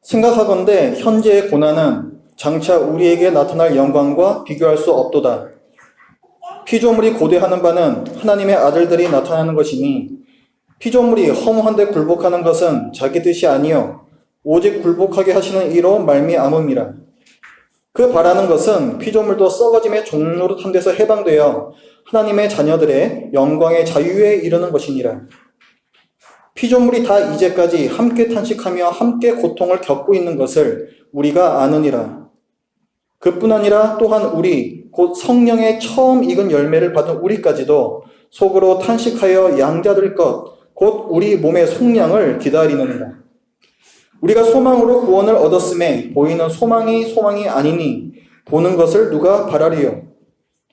생각하건대 현재의 고난은 장차 우리에게 나타날 영광과 비교할 수 없도다. 피조물이 고대하는 바는 하나님의 아들들이 나타나는 것이니 피조물이 허무한데 굴복하는 것은 자기 뜻이 아니요 오직 굴복하게 하시는 이로 말미암음이라. 그 바라는 것은 피조물도 썩어짐의 종노릇한 데서 해방되어 하나님의 자녀들의 영광의 자유에 이르는 것이니라. 피조물이 다 이제까지 함께 탄식하며 함께 고통을 겪고 있는 것을 우리가 아느니라. 그뿐 아니라 또한 우리 곧 성령의 처음 익은 열매를 받은 우리까지도 속으로 탄식하여 양자될 것 곧 우리 몸의 속량을 기다리느니라. 우리가 소망으로 구원을 얻었음에 보이는 소망이 아니니 보는 것을 누가 바라리요.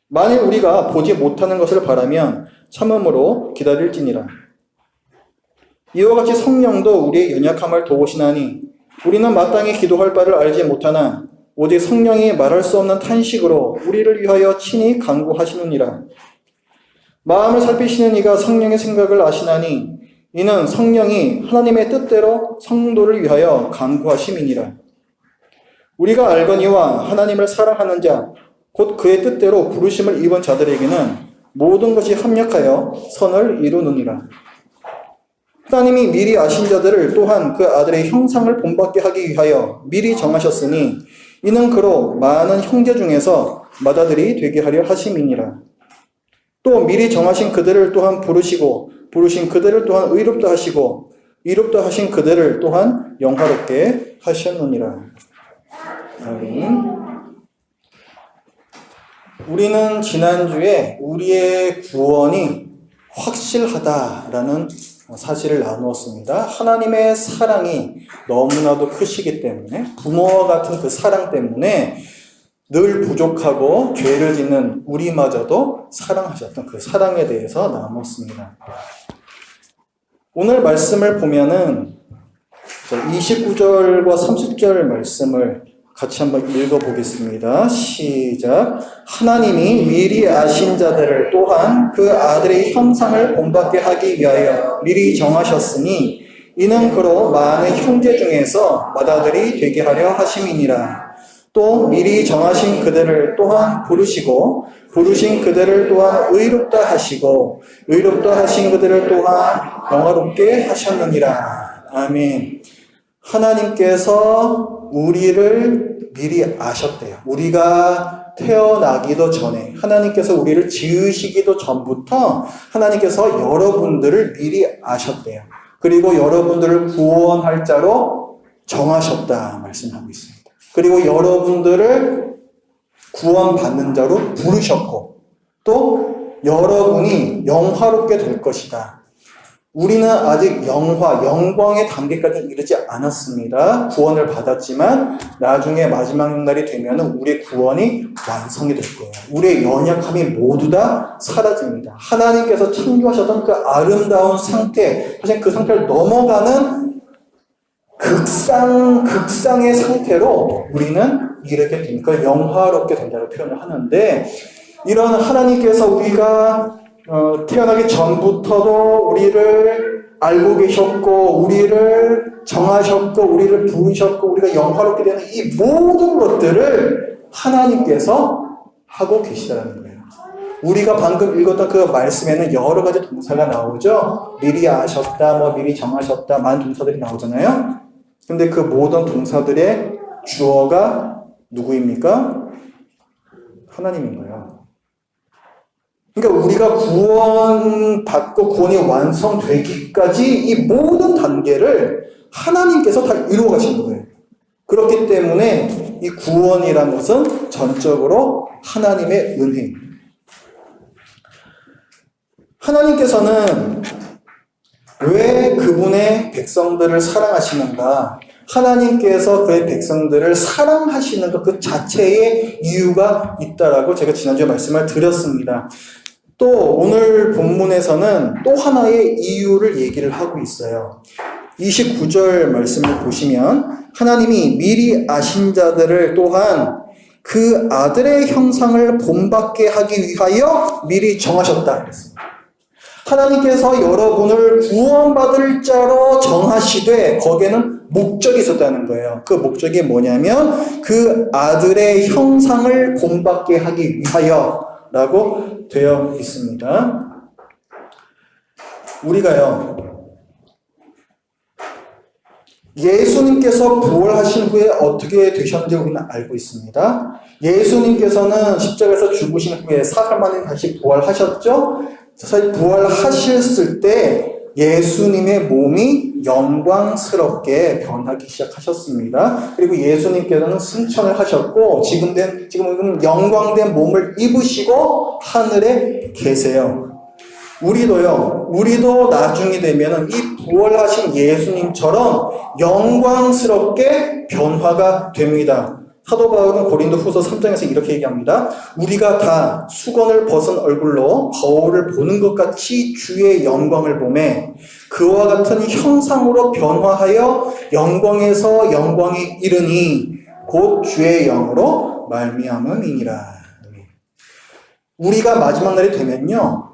만일 우리가 보지 못하는 것을 바라면 참음으로 기다릴지니라. 이와 같이 성령도 우리의 연약함을 도우시나니 우리는 마땅히 기도할 바를 알지 못하나 오직 성령이 말할 수 없는 탄식으로 우리를 위하여 친히 간구하시느니라. 마음을 살피시는 이가 성령의 생각을 아시나니 이는 성령이 하나님의 뜻대로 성도를 위하여 간구하심이니라. 우리가 알거니와 하나님을 사랑하는 자 곧 그의 뜻대로 부르심을 입은 자들에게는 모든 것이 합력하여 선을 이루느니라. 하나님이 미리 아신 자들을 또한 그 아들의 형상을 본받게 하기 위하여 미리 정하셨으니 이는 그로 많은 형제 중에서 맏아들이 되게 하려 하심이니라. 또 미리 정하신 그들을 또한 부르시고 부르신 그들을 또한 의롭다 하시고 의롭다 하신 그들을 또한 영화롭게 하셨느니라. 아멘. 우리는 지난주에 우리의 구원이 확실하다라는 사실을 나누었습니다. 하나님의 사랑이 너무나도 크시기 때문에 부모와 같은 그 사랑 때문에 늘 부족하고 죄를 짓는 우리마저도 사랑하셨던 그 사랑에 대해서 나누었습니다. 오늘 말씀을 보면은 29절과 30절 말씀을 같이 한번 읽어보겠습니다. 시작. 하나님이 미리 아신 자들을 또한 그 아들의 형상을 본받게 하기 위하여 미리 정하셨으니 이는 그로 많은 형제 중에서 맏아들이 되게 하려 하심이니라. 또 미리 정하신 그들을 또한 부르시고 부르신 그들을 또한 의롭다 하시고 의롭다 하신 그들을 또한 영화롭게 하셨느니라. 아멘. 하나님께서 우리를 미리 아셨대요. 우리가 태어나기도 전에 하나님께서 우리를 지으시기도 전부터 하나님께서 여러분들을 미리 아셨대요. 그리고 여러분들을 구원할 자로 정하셨다 말씀하고 있습니다. 그리고 여러분들을 구원받는 자로 부르셨고 또 여러분이 영화롭게 될 것이다. 우리는 아직 영광의 단계까지 이르지 않았습니다. 구원을 받았지만 나중에 마지막 날이 되면 우리의 구원이 완성이 될 거예요. 우리의 연약함이 모두 다 사라집니다. 하나님께서 창조하셨던 그 아름다운 상태, 사실 그 상태를 넘어가는 극상의 상태로 우리는 이렇게 되니까 그걸 영화롭게 된다고 표현을 하는데, 이런 하나님께서 우리가 태어나기 전부터도 우리를 알고 계셨고 우리를 정하셨고 우리를 부르셨고 우리가 영화롭게 되는 이 모든 것들을 하나님께서 하고 계시다는 거예요. 우리가 방금 읽었던 그 말씀에는 여러 가지 동사가 나오죠. 미리 아셨다, 미리 정하셨다, 많은 동사들이 나오잖아요. 근데 그 모든 동사들의 주어가 누구입니까? 하나님인 거예요. 그러니까 우리가 구원받고 구원이 완성되기까지 이 모든 단계를 하나님께서 다 이루어 가신 거예요. 그렇기 때문에 이 구원이라는 것은 전적으로 하나님의 은혜입니다. 하나님께서는 왜 그분의 백성들을 사랑하시는가? 하나님께서 그의 백성들을 사랑하시는 그 자체의 이유가 있다라고 제가 지난주에 말씀을 드렸습니다. 또 오늘 본문에서는 또 하나의 이유를 얘기를 하고 있어요. 29절 말씀을 보시면 하나님이 미리 아신 자들을 또한 그 아들의 형상을 본받게 하기 위하여 미리 정하셨다 그랬습니다. 하나님께서 여러분을 구원받을 자로 정하시되 거기에는 목적이 있었다는 거예요. 그 목적이 뭐냐면 그 아들의 형상을 본받게 하기 위하여 라고 되어 있습니다. 우리가요, 예수님께서 부활하신 후에 어떻게 되셨는지 우리는 알고 있습니다. 예수님께서는 십자가에서 죽으신 후에 사흘 만에 다시 부활하셨죠? 사실 부활하셨을 때 예수님의 몸이 영광스럽게 변하기 시작하셨습니다. 그리고 예수님께서는 승천을 하셨고 지금은 영광된 몸을 입으시고 하늘에 계세요. 우리도 나중에 되면 이 부활하신 예수님처럼 영광스럽게 변화가 됩니다. 사도 바울은 고린도 후서 3장에서 이렇게 얘기합니다. 우리가 다 수건을 벗은 얼굴로 거울을 보는 것 같이 주의 영광을 보매 그와 같은 형상으로 변화하여 영광에서 영광에 이르니 곧 주의 영으로 말미암음이니라. 우리가 마지막 날이 되면요,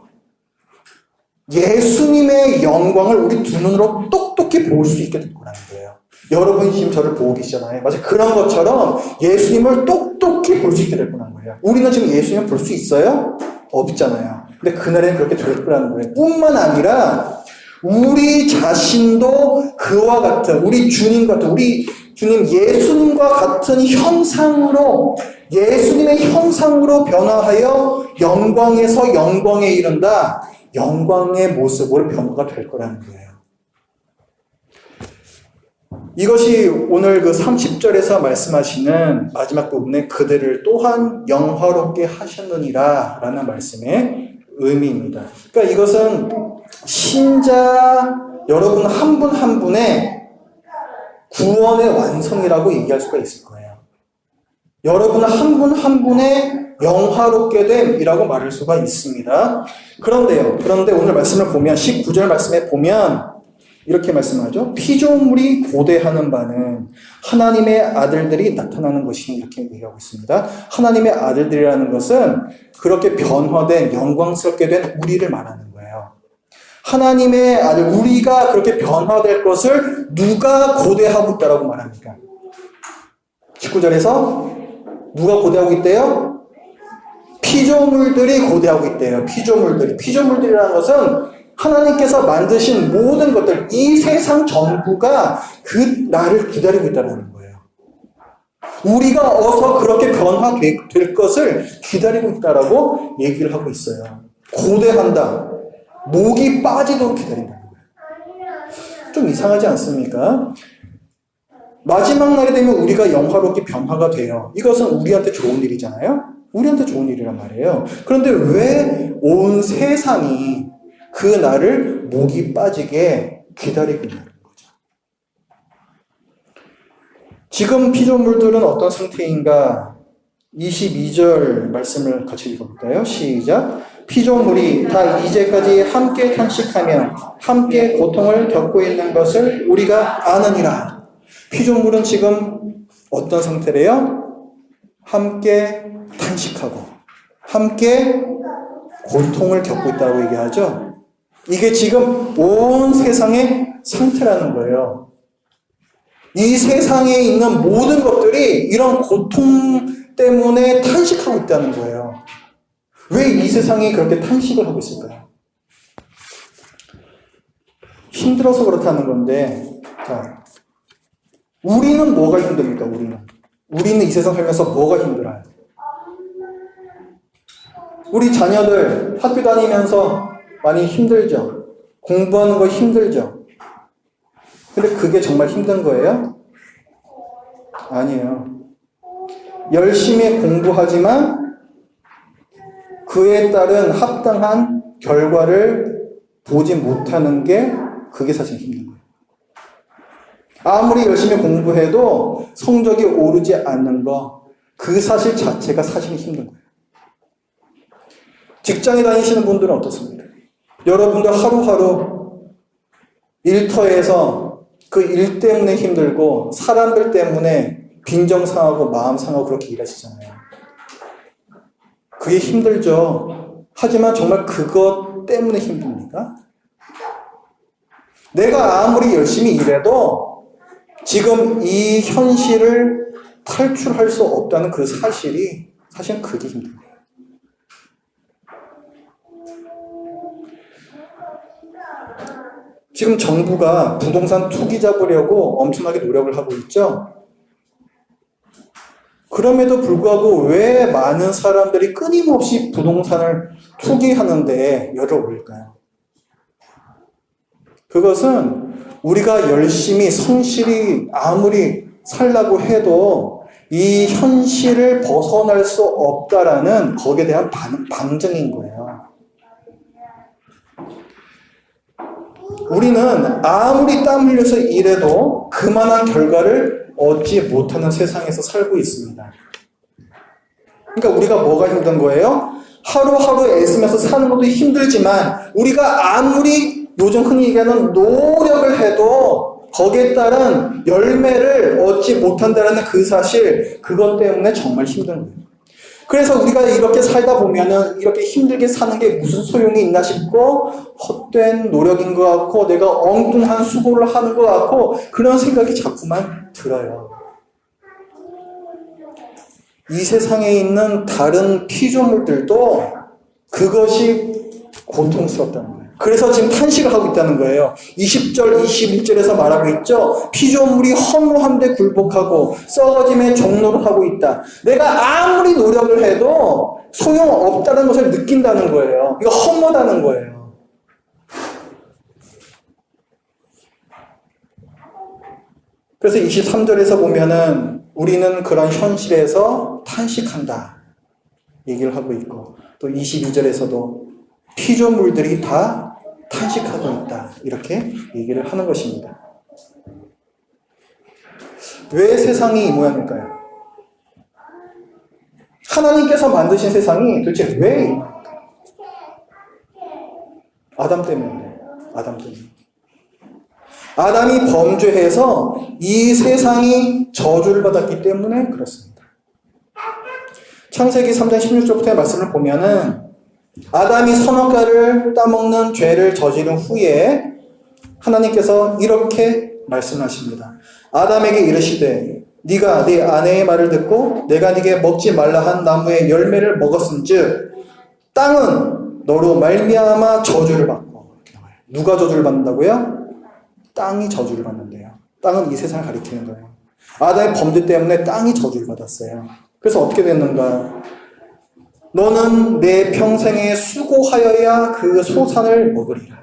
예수님의 영광을 우리 두 눈으로 똑똑히 볼 수 있게 될 거라는 거예요. 여러분이 지금 저를 보고 계시잖아요. 마치 그런 것처럼 예수님을 똑똑히 볼 수 있게 될 거라는 거예요. 우리는 지금 예수님을 볼 수 있어요? 없잖아요. 근데 그날에는 그렇게 될 거라는 거예요. 뿐만 아니라 우리 자신도 그와 같은, 우리 주님 같은, 우리 주님 예수님과 같은 형상으로, 예수님의 형상으로 변화하여 영광에서 영광에 이른다. 영광의 모습으로 변화가 될 거라는 거예요. 이것이 오늘 그 30절에서 말씀하시는 마지막 부분에 그들을 또한 영화롭게 하셨느니라 라는 말씀의 의미입니다. 그러니까 이것은 신자 여러분 한 분 한 분의 구원의 완성이라고 얘기할 수가 있을 거예요. 여러분 한 분 한 분의 영화롭게 됨이라고 말할 수가 있습니다. 그런데 오늘 말씀을 보면 19절 말씀에 보면 이렇게 말씀하죠. 피조물이 고대하는 바는 하나님의 아들들이 나타나는 것이니 이렇게 얘기하고 있습니다. 하나님의 아들들이라는 것은 그렇게 변화된 영광스럽게 된 우리를 말하는 거예요. 하나님의 아들, 우리가 그렇게 변화될 것을 누가 고대하고 있다라고 말합니까? 19절에서 누가 고대하고 있대요? 피조물들이 고대하고 있대요. 피조물들이라는 것은 하나님께서 만드신 모든 것들, 이 세상 전부가 그 날을 기다리고 있다는 거예요. 우리가 어서 그렇게 변화될 것을 기다리고 있다라고 얘기를 하고 있어요. 고대한다. 목이 빠지도록 기다린다는 거예요. 좀 이상하지 않습니까? 마지막 날이 되면 우리가 영화롭게 변화가 돼요. 이것은 우리한테 좋은 일이잖아요. 우리한테 좋은 일이란 말이에요. 그런데 왜 온 세상이 그 날을 목이 빠지게 기다리고 있는 거죠? 지금 피조물들은 어떤 상태인가? 22절 말씀을 같이 읽어볼까요? 시작. 피조물이 다 이제까지 함께 탄식하며 함께 고통을 겪고 있는 것을 우리가 아느니라. 피조물은 지금 어떤 상태래요? 함께 탄식하고 함께 고통을 겪고 있다고 얘기하죠. 이게 지금 온 세상의 상태라는 거예요. 이 세상에 있는 모든 것들이 이런 고통 때문에 탄식하고 있다는 거예요. 왜 이 세상이 그렇게 탄식을 하고 있을까요? 힘들어서 그렇다는 건데, 자, 우리는 뭐가 힘듭니까? 우리는 이 세상 살면서 뭐가 힘들어요? 우리 자녀들 학교 다니면서 많이 힘들죠? 공부하는 거 힘들죠? 근데 그게 정말 힘든 거예요? 아니에요. 열심히 공부하지만 그에 따른 합당한 결과를 보지 못하는 게 그게 사실 힘든 거예요. 아무리 열심히 공부해도 성적이 오르지 않는 거, 그 사실 자체가 사실 힘든 거예요. 직장에 다니시는 분들은 어떻습니까? 여러분들 하루하루 일터에서 그 일 때문에 힘들고 사람들 때문에 빈정 상하고 마음 상하고 그렇게 일하시잖아요. 그게 힘들죠. 하지만 정말 그것 때문에 힘듭니까? 내가 아무리 열심히 일해도 지금 이 현실을 탈출할 수 없다는 그 사실이 사실은 그게 힘든 거예요. 지금 정부가 부동산 투기 잡으려고 엄청나게 노력을 하고 있죠. 그럼에도 불구하고 왜 많은 사람들이 끊임없이 부동산을 투기하는데 열을 올릴까요? 그것은 우리가 열심히 성실히 아무리 살라고 해도 이 현실을 벗어날 수 없다라는 거기에 대한 방증인 거예요. 우리는 아무리 땀 흘려서 일해도 그만한 결과를 얻지 못하는 세상에서 살고 있습니다. 그러니까 우리가 뭐가 힘든 거예요? 하루하루 애쓰면서 사는 것도 힘들지만 우리가 아무리 요즘 흔히 얘기하는 노력을 해도 거기에 따른 열매를 얻지 못한다는 그 사실, 그것 때문에 정말 힘든 거예요. 그래서 우리가 이렇게 살다 보면은 이렇게 힘들게 사는 게 무슨 소용이 있나 싶고 헛된 노력인 것 같고 내가 엉뚱한 수고를 하는 것 같고 그런 생각이 자꾸만 들어요. 이 세상에 있는 다른 피조물들도 그것이 고통스럽다는 거예요. 그래서 지금 탄식을 하고 있다는 거예요. 20절, 21절에서 말하고 있죠. 피조물이 허무함에 굴복하고 썩어짐의 종로를 하고 있다. 내가 아무리 노력을 해도 소용없다는 것을 느낀다는 거예요. 이거 허무하다는 거예요. 그래서 23절에서 보면은 우리는 그런 현실에서 탄식한다 얘기를 하고 있고 또 22절에서도 피조물들이 다 탄식하고 있다 이렇게 얘기를 하는 것입니다. 왜 세상이 이 모양일까요? 하나님께서 만드신 세상이 도대체 왜 이 모양일까요? 아담 때문에. 아담이 범죄해서 이 세상이 저주를 받았기 때문에 그렇습니다. 창세기 3장 16절부터의 말씀을 보면은 아담이 선악과를 따먹는 죄를 저지른 후에 하나님께서 이렇게 말씀하십니다. 아담에게 이르시되 네가 네 아내의 말을 듣고 내가 네게 먹지 말라 한 나무의 열매를 먹었은즉 땅은 너로 말미암아 저주를 받고. 누가 저주를 받는다고요? 땅이 저주를 받는데요. 땅은 이 세상을 가리키는 거예요. 아담의 범죄 때문에 땅이 저주를 받았어요. 그래서 어떻게 됐는가? 너는 내 평생에 수고하여야 그 소산을 먹으리라.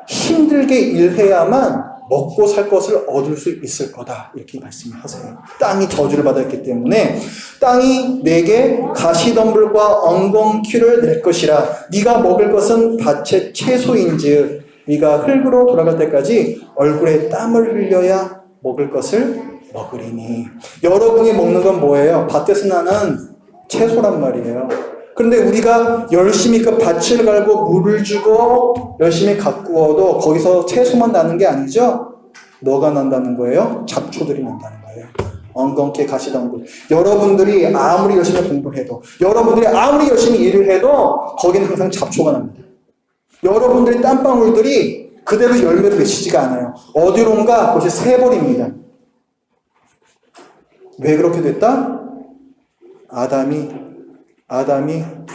힘들게 일해야만 먹고 살 것을 얻을 수 있을 거다. 이렇게 말씀을 하세요. 땅이 저주를 받았기 때문에 땅이 내게 가시덤불과 엉겅퀴를 낼 것이라. 네가 먹을 것은 밭의 채소인즉 네가 흙으로 돌아갈 때까지 얼굴에 땀을 흘려야 먹을 것을 먹으리니. 여러분이 먹는 건 뭐예요? 밭에서 나는 채소란 말이에요. 그런데 우리가 열심히 그 밭을 갈고 물을 주고 열심히 가꾸어도 거기서 채소만 나는 게 아니죠? 뭐가 난다는 거예요? 잡초들이 난다는 거예요. 엉겅퀴 가시덤불. 여러분들이 아무리 열심히 공부를 해도 여러분들이 아무리 열심히 일을 해도 거기는 항상 잡초가 납니다. 여러분들의 땀방울들이 그대로 열매를 맺히지가 않아요. 어디론가 그것이 새버립니다. 왜 그렇게 됐다? 아담이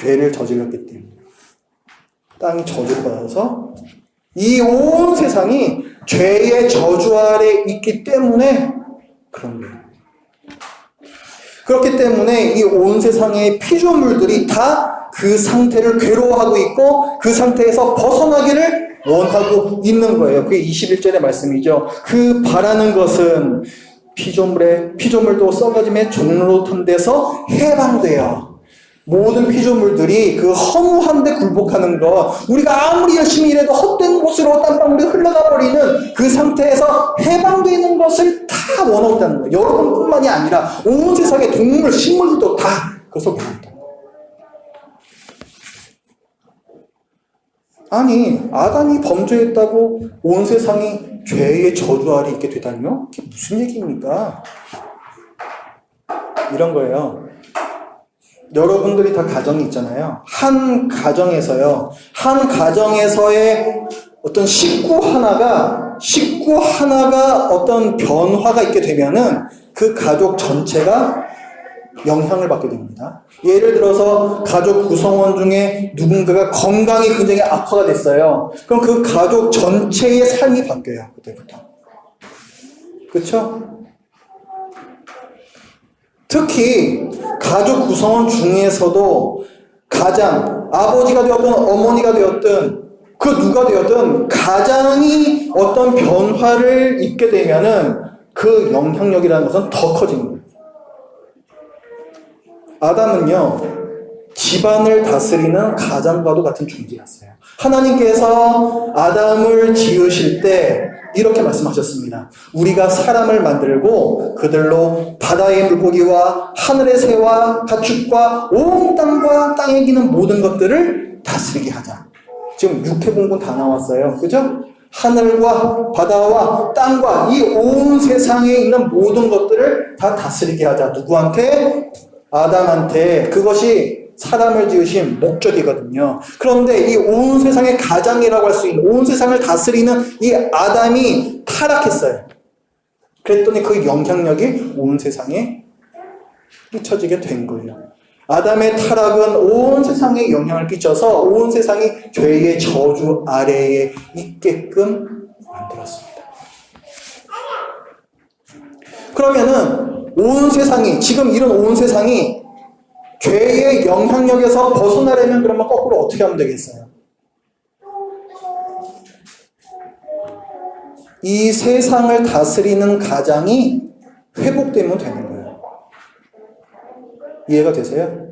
죄를 저질렀기 때문에. 땅이 저주를 받아서 이 온 세상이 죄의 저주 아래 있기 때문에 그런 거예요. 그렇기 때문에 이 온 세상의 피조물들이 다 그 상태를 괴로워하고 있고 그 상태에서 벗어나기를 원하고 있는 거예요. 그게 21절의 말씀이죠. 그 바라는 것은 피조물도 썩어짐의 종로로 턴 데서 해방되어 모든 피조물들이 그 허무한데 굴복하는 것, 우리가 아무리 열심히 일해도 헛된 곳으로 땀방울이 흘러가 버리는 그 상태에서 해방되는 것을 다 원하고 있다는 거예요. 여러분뿐만이 아니라 온 세상의 동물, 식물들도 다 그것을 원한다. 아니, 아담이 범죄했다고 온 세상이 죄의 저주 아래 있게 되다니요? 그게 무슨 얘기입니까? 이런 거예요. 여러분들이 다 가정이 있잖아요. 한 가정에서의 어떤 식구 하나가 식구 하나가 어떤 변화가 있게 되면은 그 가족 전체가 영향을 받게 됩니다. 예를 들어서 가족 구성원 중에 누군가가 건강이 굉장히 악화가 됐어요. 그럼 그 가족 전체의 삶이 바뀌어요. 그때부터. 그렇죠? 특히 가족 구성원 중에서도 가장 아버지가 되었든 어머니가 되었든 그 누가 되었든 가장이 어떤 변화를 입게 되면은 그 영향력이라는 것은 더 커지는 거예요. 아담은요, 집안을 다스리는 가장과도 같은 존재였어요. 하나님께서 아담을 지으실 때 이렇게 말씀하셨습니다. 우리가 사람을 만들고 그들로 바다의 물고기와 하늘의 새와 가축과 온 땅과 땅에 기는 모든 것들을 다스리게 하자. 지금 육해공군 다 나왔어요. 그죠? 하늘과 바다와 땅과 이 온 세상에 있는 모든 것들을 다 다스리게 하자. 누구한테? 아담한테. 그것이 사람을 지으신 목적이거든요. 그런데 이 온 세상의 가장이라고 할 수 있는 온 세상을 다스리는 이 아담이 타락했어요. 그랬더니 그 영향력이 온 세상에 끼쳐지게 된 거예요. 아담의 타락은 온 세상에 영향을 끼쳐서 온 세상이 죄의 저주 아래에 있게끔 만들었습니다. 그러면은 온 세상이, 지금 이런 온 세상이 죄의 영향력에서 벗어나려면 그러면 거꾸로 어떻게 하면 되겠어요? 이 세상을 다스리는 가장이 회복되면 되는 거예요. 이해가 되세요?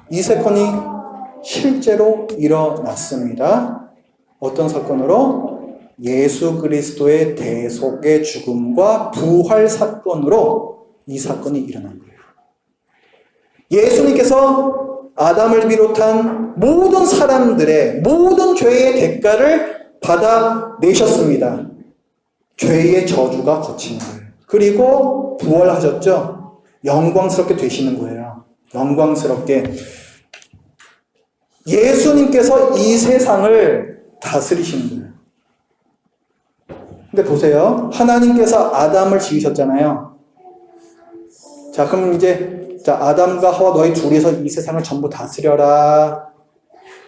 이 사건이 실제로 일어났습니다. 어떤 사건으로? 예수 그리스도의 대속의 죽음과 부활 사건으로 이 사건이 일어난 거예요. 예수님께서 아담을 비롯한 모든 사람들의 모든 죄의 대가를 받아내셨습니다. 죄의 저주가 거치는 거예요. 그리고 부활하셨죠? 영광스럽게 되시는 거예요. 영광스럽게. 예수님께서 이 세상을 다스리시는 거예요. 근데 보세요. 하나님께서 아담을 지으셨잖아요. 자, 그럼 이제 아담과 하와 너희 둘이서 이 세상을 전부 다스려라.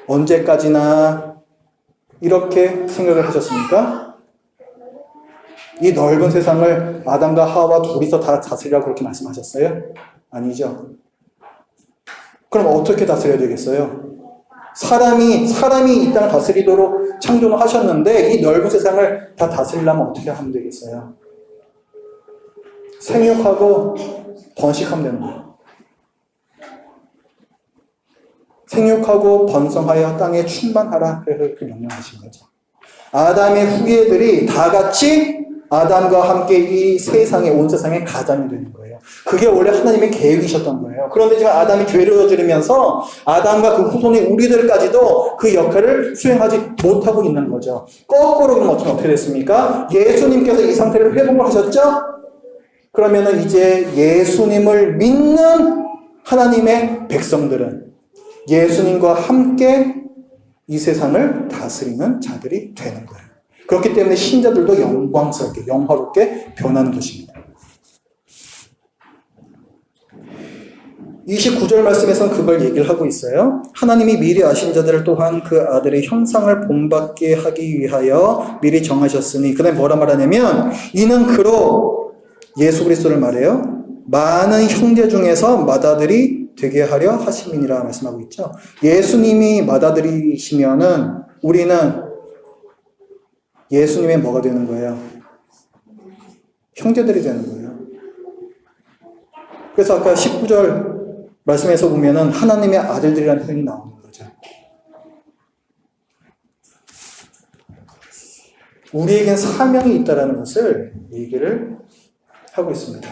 언제까지나 이렇게 생각을 하셨습니까? 이 넓은 세상을 아담과 하와 둘이서 다 다스리라고 그렇게 말씀하셨어요? 아니죠. 그럼 어떻게 다스려야 되겠어요? 사람이 이 땅을 다스리도록 창조를 하셨는데 이 넓은 세상을 다 다스리려면 어떻게 하면 되겠어요? 생육하고 번식하면 되는 거예요. 생육하고 번성하여 땅에 충만하라. 그래서 그 명령하신 거죠. 아담의 후예들이 다 같이 아담과 함께 이 세상에, 온 세상의 가장이 되는 거예요. 그게 원래 하나님의 계획이셨던 거예요. 그런데 지금 아담이 죄를 저지르면서 아담과 그 후손의 우리들까지도 그 역할을 수행하지 못하고 있는 거죠. 거꾸로 그럼 어떻게 됐습니까? 예수님께서 이 상태를 회복을 하셨죠? 그러면은 이제 예수님을 믿는 하나님의 백성들은 예수님과 함께 이 세상을 다스리는 자들이 되는 거예요. 그렇기 때문에 신자들도 영광스럽게, 영화롭게 변하는 것입니다. 29절 말씀에서는 그걸 얘기를 하고 있어요. 하나님이 미리 아신 자들을 또한 그 아들의 형상을 본받게 하기 위하여 미리 정하셨으니, 그 다음에 뭐라 말하냐면, 이는 그로 예수 그리스도를 말해요. 많은 형제 중에서 맏아들이 되게 하려 하심이니라 말씀하고 있죠. 예수님이 맏아들이시면은 우리는 예수님의 뭐가 되는 거예요? 형제들이 되는 거예요. 그래서 아까 19절 말씀에서 보면은 하나님의 아들들이라는 표현이 나오는 거죠. 우리에겐 사명이 있다는 것을 얘기를 하고 있습니다.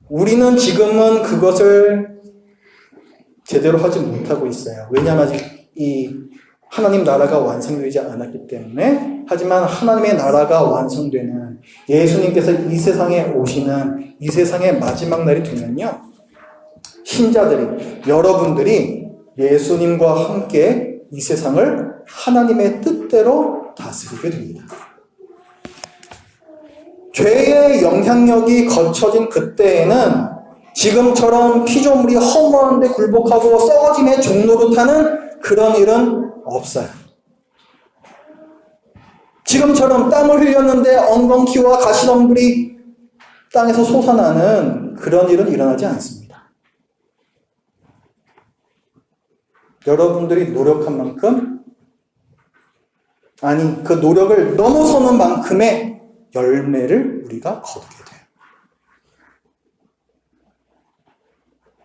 우리는 지금은 그것을 제대로 하지 못하고 있어요. 왜냐하면 아직 이 하나님 나라가 완성되지 않았기 때문에. 하지만 하나님의 나라가 완성되는, 예수님께서 이 세상에 오시는 이 세상의 마지막 날이 되면요, 신자들이, 여러분들이 예수님과 함께 이 세상을 하나님의 뜻대로 다스리게 됩니다. 죄의 영향력이 거쳐진 그때에는 지금처럼 피조물이 허무한데 굴복하고 썩어짐의 종노릇하는 그런 일은 없어요. 지금처럼 땀을 흘렸는데 엉겅퀴와 가시덤불이 땅에서 솟아나는 그런 일은 일어나지 않습니다. 여러분들이 노력한 만큼, 아니 그 노력을 넘어서는 만큼의 열매를 우리가 거두게 돼요.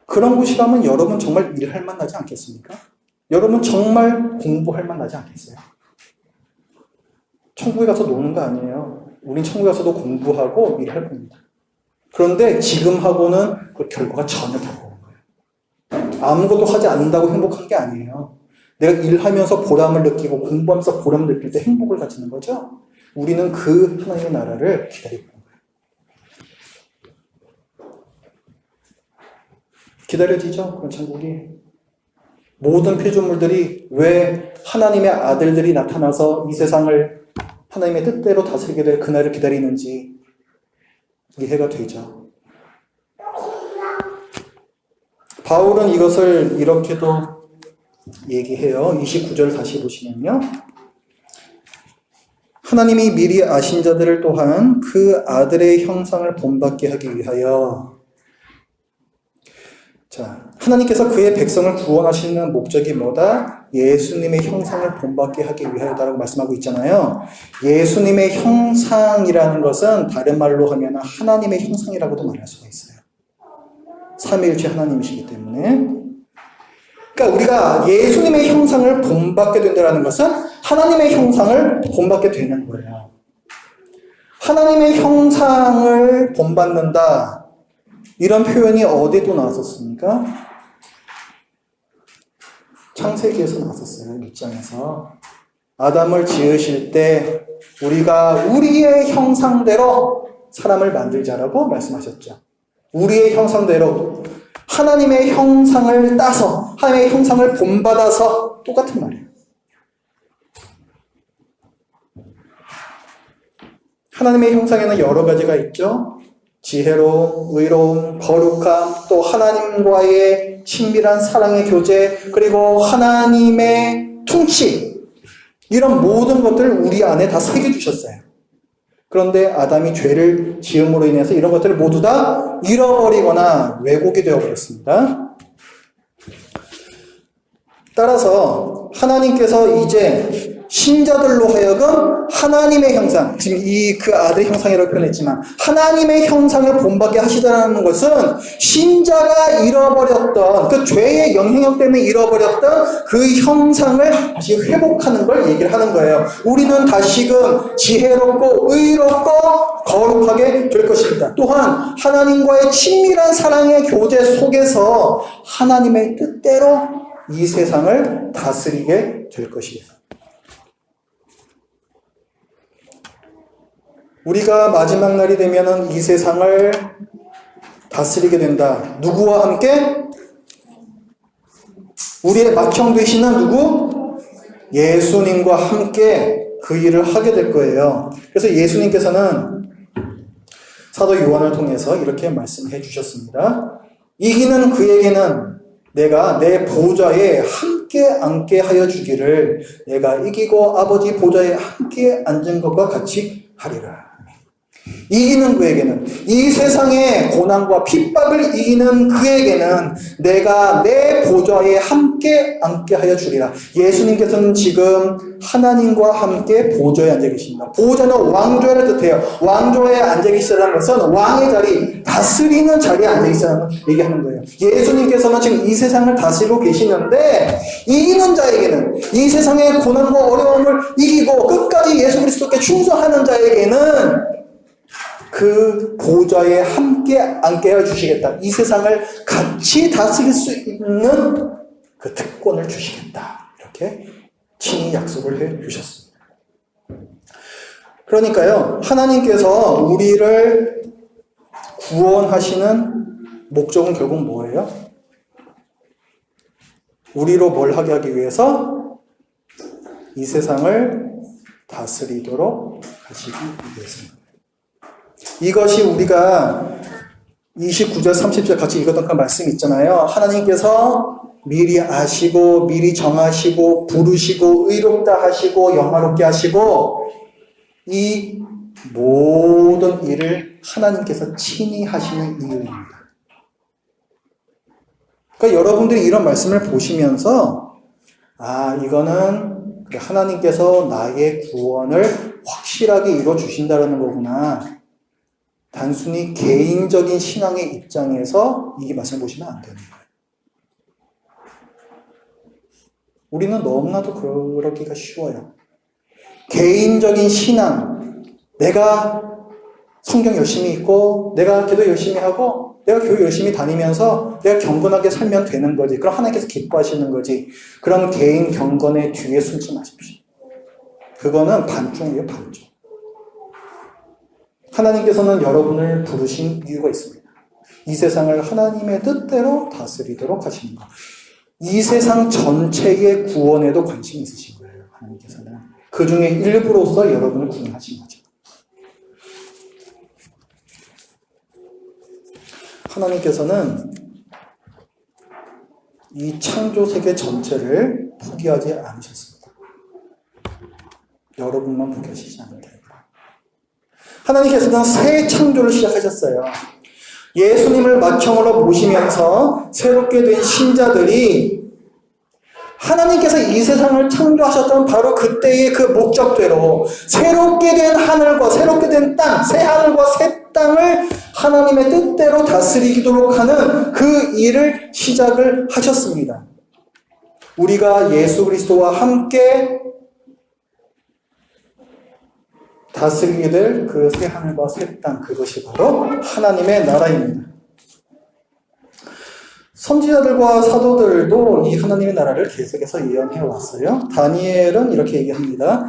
그런 곳이라면 여러분 정말 일할 만나지 않겠습니까? 여러분 정말 공부할 만나지 않겠어요? 천국에 가서 노는 거 아니에요. 우린 천국에 가서도 공부하고 일할 겁니다. 그런데 지금하고는 그 결과가 전혀 다른 거예요. 아무것도 하지 않는다고 행복한 게 아니에요. 내가 일하면서 보람을 느끼고 공부하면서 보람을 느낄 때 행복을 가지는 거죠. 우리는 그 하나님의 나라를 기다리고 있는 거예요. 기다려지죠? 그런 천국이. 모든 피조물들이 왜 하나님의 아들들이 나타나서 이 세상을 하나님의 뜻대로 다스리게 될 그날을 기다리는지 이해가 되죠. 바울은 이것을 이렇게도 얘기해요. 29절 다시 보시면요. 하나님이 미리 아신 자들을 또한 그 아들의 형상을 본받게 하기 위하여. 자, 하나님께서 그의 백성을 구원하시는 목적이 뭐다? 예수님의 형상을 본받게 하기 위하여다라고 말씀하고 있잖아요. 예수님의 형상이라는 것은 다른 말로 하면 하나님의 형상이라고도 말할 수가 있어요. 삼위일체 하나님이시기 때문에. 그러니까 우리가 예수님의 형상을 본받게 된다는 것은 하나님의 형상을 본받게 되는 거예요. 하나님의 형상을 본받는다. 이런 표현이 어디도 나왔었습니까? 창세기에서 나왔었어요. 6장에서. 아담을 지으실 때 우리가 우리의 형상대로 사람을 만들자라고 말씀하셨죠. 우리의 형상대로 하나님의 형상을 따서 하나님의 형상을 본받아서 똑같은 말이에요. 하나님의 형상에는 여러 가지가 있죠. 지혜로움, 의로움, 거룩함, 또 하나님과의 친밀한 사랑의 교제, 그리고 하나님의 통치, 이런 모든 것들을 우리 안에 다 새겨주셨어요. 그런데 아담이 죄를 지음으로 인해서 이런 것들을 모두 다 잃어버리거나 왜곡이 되어버렸습니다. 따라서 하나님께서 이제 신자들로 하여금 하나님의 형상, 지금 그 아들의 형상이라고 표현했지만 하나님의 형상을 본받게 하시다는 것은 신자가 잃어버렸던 그 죄의 영향력 때문에 잃어버렸던 그 형상을 다시 회복하는 걸 얘기를 하는 거예요. 우리는 다시금 지혜롭고 의롭고 거룩하게 될 것입니다. 또한 하나님과의 친밀한 사랑의 교제 속에서 하나님의 뜻대로 이 세상을 다스리게 될 것이에요. 우리가 마지막 날이 되면은 이 세상을 다스리게 된다. 누구와 함께? 우리의 맏형 되시는 누구? 예수님과 함께 그 일을 하게 될 거예요. 그래서 예수님께서는 사도 요한을 통해서 이렇게 말씀해 주셨습니다. 이기는 그에게는 내가 내 보좌에 함께 앉게 하여 주기를 내가 이기고 아버지 보좌에 함께 앉은 것과 같이 하리라. 이기는 그에게는, 이 세상의 고난과 핍박을 이기는 그에게는 내가 내 보좌에 함께 앉게 하여 주리라. 예수님께서는 지금 하나님과 함께 보좌에 앉아 계십니다. 보좌는 왕좌를 뜻해요. 왕좌에 앉아 계시다는 것은 왕의 자리, 다스리는 자리에 앉아 계시다는 걸 얘기하는 거예요. 예수님께서는 지금 이 세상을 다스리고 계시는데 이기는 자에게는, 이 세상의 고난과 어려움을 이기고 끝까지 예수 그리스도께 충성하는 자에게는 그 보좌에 함께 앉게 해주시겠다. 이 세상을 같이 다스릴 수 있는 그 특권을 주시겠다. 이렇게 친히 약속을 해주셨습니다. 그러니까요, 하나님께서 우리를 구원하시는 목적은 결국 뭐예요? 우리로 뭘 하게 하기 위해서? 이 세상을 다스리도록 하시기 위해서입니다. 이것이 우리가 29절, 30절 같이 읽었던 그 말씀 있잖아요. 하나님께서 미리 아시고, 미리 정하시고, 부르시고, 의롭다 하시고, 영화롭게 하시고, 이 모든 일을 하나님께서 친히 하시는 이유입니다. 그러니까 여러분들이 이런 말씀을 보시면서, 이거는 하나님께서 나의 구원을 확실하게 이루어주신다는 거구나. 단순히 개인적인 신앙의 입장에서 이 말씀을 보시면 안 되는 거예요. 우리는 너무나도 그러기가 쉬워요. 개인적인 신앙, 내가 성경 열심히 읽고, 내가 기도 열심히 하고, 내가 교회 열심히 다니면서 내가 경건하게 살면 되는 거지. 그럼 하나님께서 기뻐하시는 거지. 그런 개인 경건의 뒤에 숨지 마십시오. 그거는 반쪽이에요, 반쪽. 하나님께서는 여러분을 부르신 이유가 있습니다. 이 세상을 하나님의 뜻대로 다스리도록 하시는 것. 이 세상 전체의 구원에도 관심이 있으신 거예요. 하나님께서는. 그 중에 일부로서 여러분을 구원하신 거죠. 하나님께서는 이 창조 세계 전체를 포기하지 않으셨습니다. 여러분만 포기하시지 않는다. 하나님께서는 새 창조를 시작하셨어요. 예수님을 맏형으로 모시면서 새롭게 된 신자들이 하나님께서 이 세상을 창조하셨던 바로 그때의 그 목적대로 새롭게 된 하늘과 새롭게 된 땅, 새 하늘과 새 땅을 하나님의 뜻대로 다스리도록 하는 그 일을 시작을 하셨습니다. 우리가 예수 그리스도와 함께 다스리게 될 그 새 하늘과 새 땅, 그것이 바로 하나님의 나라입니다. 선지자들과 사도들도 이 하나님의 나라를 계속해서 예언해 왔어요. 다니엘은 이렇게 얘기합니다.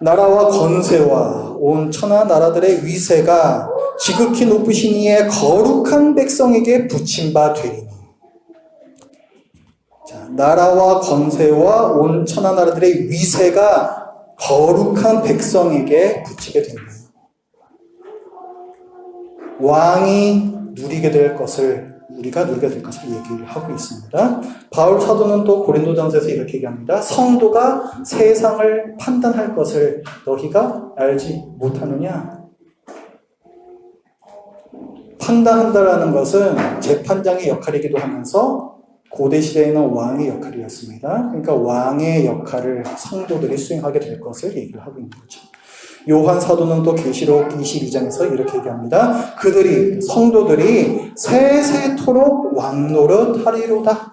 나라와 권세와 온 천하 나라들의 위세가 지극히 높으신 이의 거룩한 백성에게 붙임 바 되리니. 자, 나라와 권세와 온 천하 나라들의 위세가 거룩한 백성에게 붙이게 됩니다. 왕이 누리게 될 것을, 우리가 누리게 될 것을 얘기를 하고 있습니다. 바울 사도는 또 고린도전서에서 이렇게 얘기합니다. 성도가 세상을 판단할 것을 너희가 알지 못하느냐? 판단한다라는 것은 재판장의 역할이기도 하면서 고대 시대에는 왕의 역할이었습니다. 그러니까 왕의 역할을 성도들이 수행하게 될 것을 얘기를 하고 있는 거죠. 요한 사도는 또 계시록 22장에서 이렇게 얘기합니다. 그들이, 성도들이 세세토록 왕노릇 하리로다.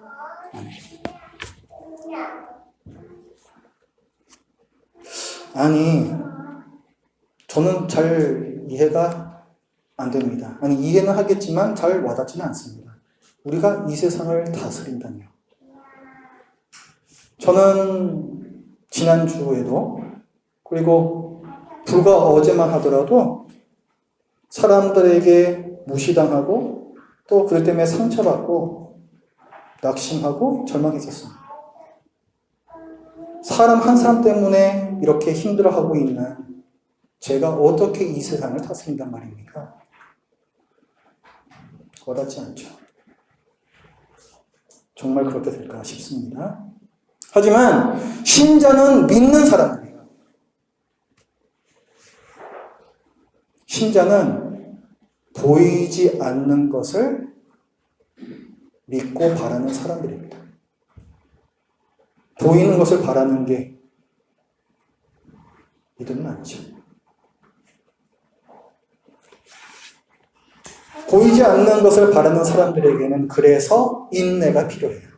아니, 저는 잘 이해가 안 됩니다. 아니, 이해는 하겠지만 잘 와닿지는 않습니다. 우리가 이 세상을 다스린다뇨. 저는 지난주에도, 그리고 불과 어제만 하더라도 사람들에게 무시당하고 또 그것 때문에 상처받고 낙심하고 절망했었습니다. 사람 한 사람 때문에 이렇게 힘들어하고 있는 제가 어떻게 이 세상을 다스린단 말입니까? 와닿지 않죠. 정말 그렇게 될까 싶습니다. 하지만 신자는 믿는 사람이에요. 신자는 보이지 않는 것을 믿고 바라는 사람들입니다. 보이는 것을 바라는 게 믿음은 아니죠. 보이지 않는 것을 바라는 사람들에게는 그래서 인내가 필요해요.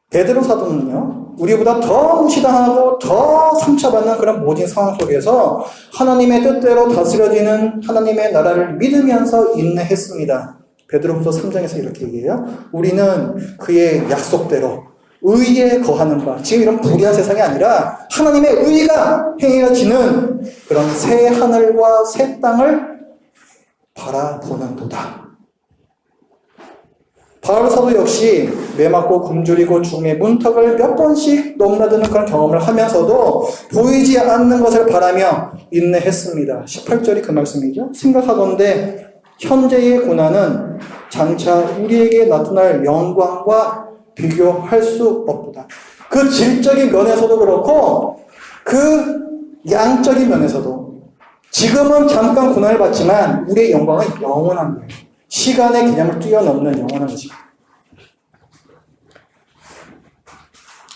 베드로 사도는요, 우리보다 더 무시당하고 더 상처받는 그런 모든 상황 속에서 하나님의 뜻대로 다스려지는 하나님의 나라를 믿으면서 인내했습니다. 베드로후서 3장에서 이렇게 얘기해요. 우리는 그의 약속대로 의에 거하는 바, 지금 이런 불의한 세상이 아니라 하나님의 의가 행해지는 그런 새 하늘과 새 땅을 바라보는도다. 바울 사도 역시 매 맞고 굶주리고 죽음의 문턱을 몇 번씩 넘나드는 그런 경험을 하면서도 보이지 않는 것을 바라며 인내했습니다. 18절이 그 말씀이죠. 생각하건대 현재의 고난은 장차 우리에게 나타날 영광과 비교할 수 없다. 그 질적인 면에서도 그렇고 그 양적인 면에서도 지금은 잠깐 고난을 받지만 우리의 영광은 영원한 거예요. 시간의 개념을 뛰어넘는 영원한 것입니다.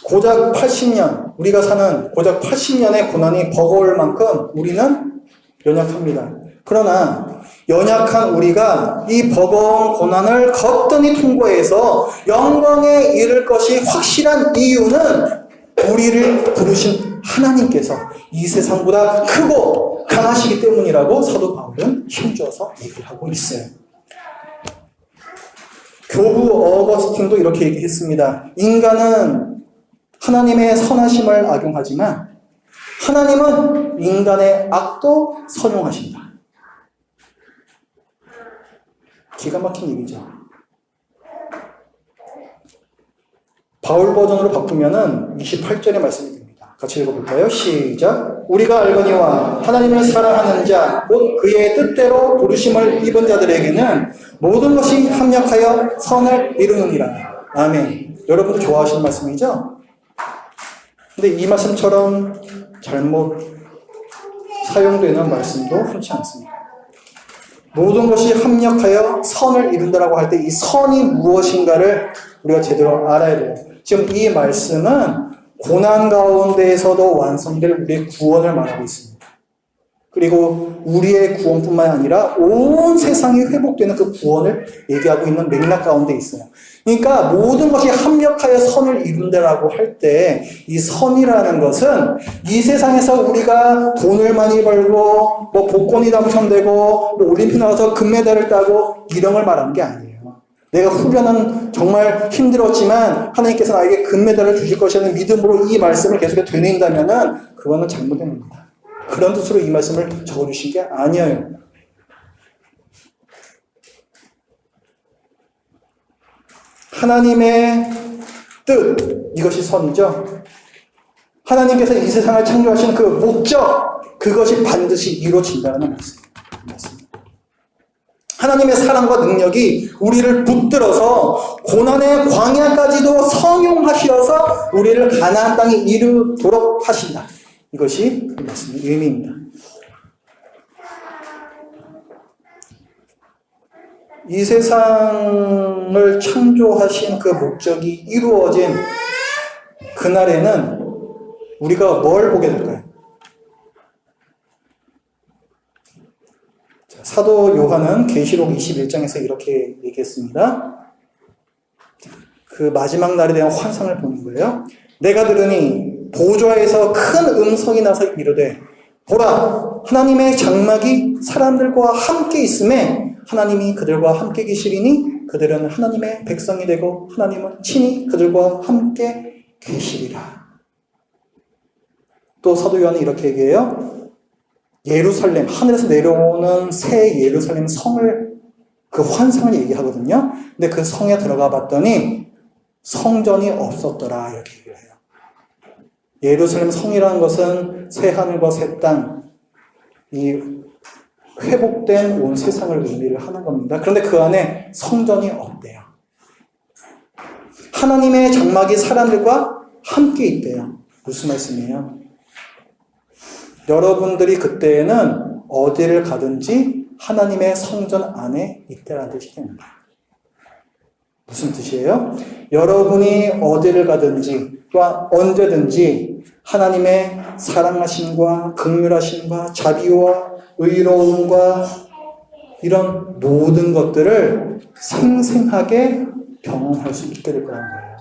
고작 80년, 우리가 사는 고작 80년의 고난이 버거울 만큼 우리는 연약합니다. 그러나 연약한 우리가 이 버거운 고난을 거뜬히 통과해서 영광에 이를 것이 확실한 이유는 우리를 부르신 하나님께서 이 세상보다 크고 강하시기 때문이라고 사도 바울은 힘줘서 얘기를 하고 있어요. 교부 어거스틴도 이렇게 얘기했습니다. 인간은 하나님의 선하심을 악용하지만 하나님은 인간의 악도 선용하신다. 기가 막힌 얘기죠. 바울 버전으로 바꾸면은 28절의 말씀이 됩니다. 같이 읽어볼까요? 시작. 우리가 알거니와 하나님을 사랑하는 자, 곧 그의 뜻대로 부르심을 입은 자들에게는 모든 것이 합력하여 선을 이루느니라. 아멘. 여러분도 좋아하시는 말씀이죠? 근데 이 말씀처럼 잘못 사용되는 말씀도 흔치 않습니다. 모든 것이 합력하여 선을 이룬다라고 할 때 이 선이 무엇인가를 우리가 제대로 알아야 돼요. 지금 이 말씀은 고난 가운데에서도 완성될 우리의 구원을 말하고 있습니다. 그리고 우리의 구원뿐만 아니라 온 세상이 회복되는 그 구원을 얘기하고 있는 맥락 가운데 있어요. 그러니까 모든 것이 합력하여 선을 이룬다라고 할 때 이 선이라는 것은 이 세상에서 우리가 돈을 많이 벌고 뭐 복권이 당첨되고 뭐 올림픽 나가서 금메달을 따고 이런 걸 말하는 게 아니에요. 내가 훈련은 정말 힘들었지만 하나님께서 나에게 금메달을 주실 것이라는 믿음으로 이 말씀을 계속해서 되뇌인다면은 그거는 잘못된 겁니다. 그런 뜻으로 이 말씀을 적어주신 게 아니에요. 하나님의 뜻, 이것이 선이죠. 하나님께서 이 세상을 창조하신 그 목적, 그것이 반드시 이루어진다는 말씀입니다. 하나님의 사랑과 능력이 우리를 붙들어서 고난의 광야까지도 성용하시어서 우리를 가나안 땅에 이르도록 하신다. 이것이 이 말씀의 의미입니다. 이 세상을 창조하신 그 목적이 이루어진 그날에는 우리가 뭘 보게 될까요? 사도 요한은 계시록 21장에서 이렇게 얘기했습니다. 그 마지막 날에 대한 환상을 보는 거예요. 내가 들으니 보좌에서 큰 음성이 나서 이르되 보라, 하나님의 장막이 사람들과 함께 있음에 하나님이 그들과 함께 계시리니 그들은 하나님의 백성이 되고 하나님은 친히 그들과 함께 계시리라. 또 사도 요한은 이렇게 얘기해요. 예루살렘, 하늘에서 내려오는 새 예루살렘 성을, 그 환상을 얘기하거든요. 근데 그 성에 들어가 봤더니 성전이 없었더라, 이렇게 얘기를 해요. 예루살렘 성이라는 것은 새 하늘과 새 땅, 이 회복된 온 세상을 의미를 하는 겁니다. 그런데 그 안에 성전이 없대요. 하나님의 장막이 사람들과 함께 있대요. 무슨 말씀이에요? 여러분들이 그때에는 어디를 가든지 하나님의 성전 안에 있다라는 뜻이 됩니다. 무슨 뜻이에요? 여러분이 어디를 가든지 또한 언제든지 하나님의 사랑하심과 긍휼하심과 자비와 의로움과 이런 모든 것들을 생생하게 경험할 수 있게 될 거라는 거예요.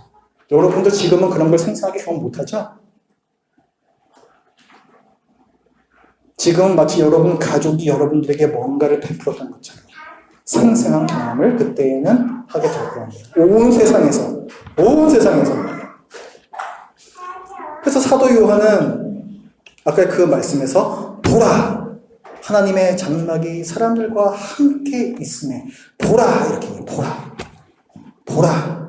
여러분들 지금은 그런 걸 생생하게 경험 못하죠? 지금 마치 여러분 가족이 여러분들에게 뭔가를 베풀었던 것처럼 생생한 경험을 그때에는 하게 될 겁니다. 온 세상에서. 그래서 사도 요한은 아까 그 말씀에서 보라, 하나님의 장막이 사람들과 함께 있음에 보라, 이렇게 보라. 보라.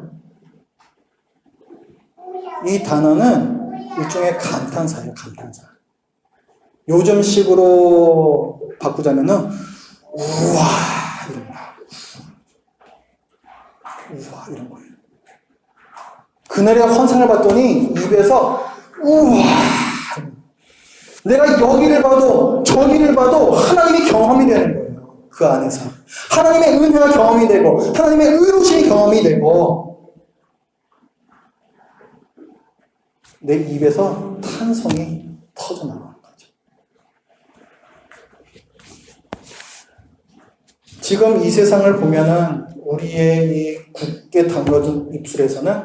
이 단어는 일종의 감탄사예요, 감탄사. 요즘식으로 바꾸자면은, 우와, 이런 거. 우와, 이런 거예요. 그날의 환상을 봤더니 입에서, 우와. 내가 여기를 봐도 저기를 봐도 하나님의 경험이 되는 거예요. 그 안에서. 하나님의 은혜가 경험이 되고, 하나님의 의로우심이 경험이 되고, 내 입에서 탄성이 터져나가는 거죠. 지금 이 세상을 보면은 우리의 이 굳게 담궈둔 입술에서는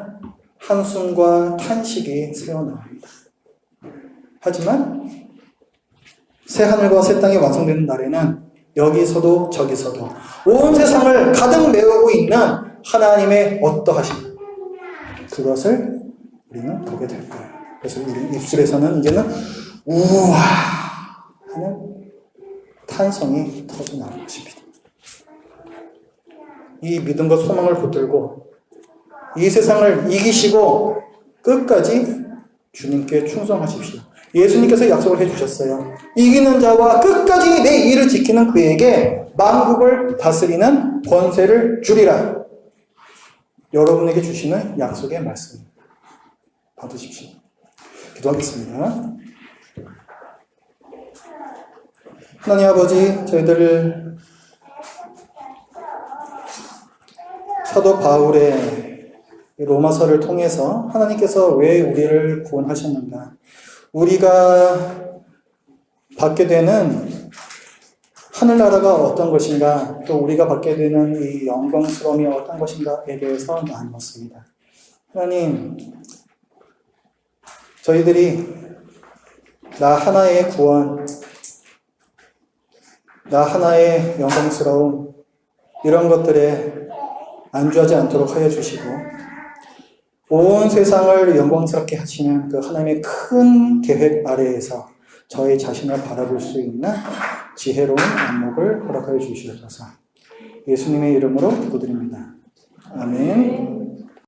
한숨과 탄식이 새어나옵니다. 하지만 새하늘과 새 땅이 완성되는 날에는 여기서도 저기서도 온 세상을 가득 메우고 있는 하나님의 어떠하심, 그것을 우리는 보게 될 거예요. 그래서 우리 입술에서는 이제는 우와 하는 탄성이 터져나올 것입니다. 이 믿음과 소망을 붙들고 이 세상을 이기시고 끝까지 주님께 충성하십시오. 예수님께서 약속을 해주셨어요. 이기는 자와 끝까지 내 일을 지키는 그에게 만국을 다스리는 권세를 주리라. 여러분에게 주시는 약속의 말씀 받으십시오. 기도하겠습니다. 하나님 아버지, 저희들 사도 바울의 로마서를 통해서 하나님께서 왜 우리를 구원하셨는가, 우리가 받게 되는 하늘나라가 어떤 것인가, 또 우리가 받게 되는 이 영광스러움이 어떤 것인가에 대해서 나누었습니다. 하나님, 저희들이 나 하나의 구원, 나 하나의 영광스러움, 이런 것들에 안주하지 않도록 하여 주시고, 온 세상을 영광스럽게 하시는 그 하나님의 큰 계획 아래에서 저희 자신을 바라볼 수 있는 지혜로운 안목을 허락하여 주시옵소서. 예수님의 이름으로 기도드립니다. 아멘.